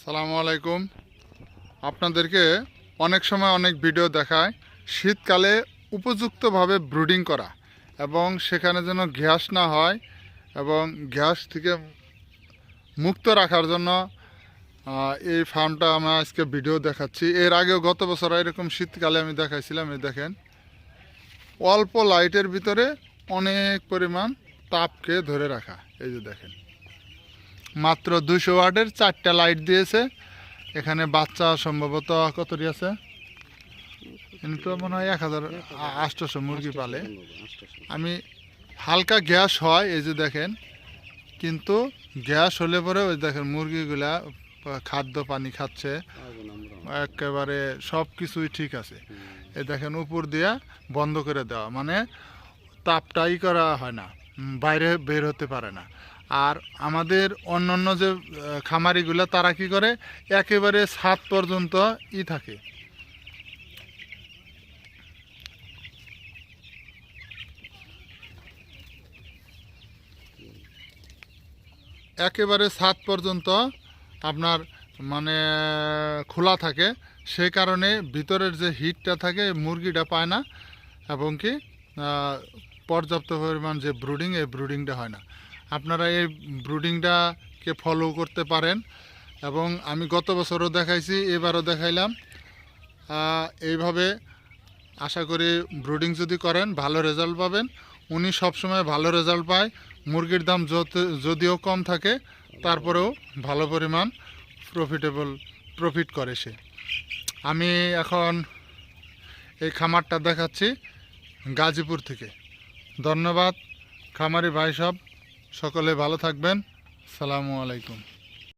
সালামু আলাইকুম। আপনাদেরকে অনেক সময় অনেক ভিডিও দেখায় শীতকালে উপযুক্তভাবে ব্রুডিং করা এবং সেখানে যেন গ্যাস না হয় এবং গ্যাস থেকে মুক্ত রাখার জন্য এই ফার্মটা আমরা আজকে ভিডিও দেখাচ্ছি। এর আগেও গত বছর এরকম শীতকালে আমি দেখাইছিলাম। এই দেখেন, অল্প লাইটের ভিতরে অনেক পরিমাণ তাপকে ধরে রাখা। এই যে দেখেন, মাত্র 200 ওয়াটের 4টা লাইট দিয়েছে। এখানে বাচ্চা সম্ভবত কতটি আছে, কিন্তু মনে হয় 1800 মুরগি পালে। আমি হালকা গ্যাস হয়, এই যে দেখেন, কিন্তু গ্যাস হলে পরে ওই দেখেন মুরগিগুলা খাদ্য পানি খাচ্ছে, একেবারে সব কিছুই ঠিক আছে। এই দেখেন উপর দিয়া বন্ধ করে দেওয়া, মানে তাপটাই করা হয় না, বাইরে বের হতে পারে না। আর আমাদের অন্যান্য যে খামারিগুলো তারা কি করে, একেবারে ছাদ পর্যন্ত থাকে, একেবারে ছাদ পর্যন্ত আপনার মানে খোলা থাকে। সেই কারণে ভিতরের যে হিটটা থাকে মুরগিটা পায় না, এবং কি পর্যাপ্ত পরিমাণ যে ব্রুডিং, এই ব্রুডিংটা হয় না। আপনারা এই ব্রুডিংটাকে ফলো করতে পারেন, এবং আমি গত বছরও দেখাইছি, এবারও দেখাইলাম। এইভাবে আশা করি ব্রুডিং যদি করেন ভালো রেজাল্ট পাবেন। উনি সবসময় ভালো রেজাল্ট পায়। মুরগির দাম যদিও কম থাকে, তারপরেও ভালো পরিমাণ প্রফিট করে সে। আমি এখন এই খামারটা দেখাচ্ছি গাজীপুর থেকে। ধন্যবাদ খামারি ভাই সব, সকলে ভালো থাকবেন। আসসালামু আলাইকুম।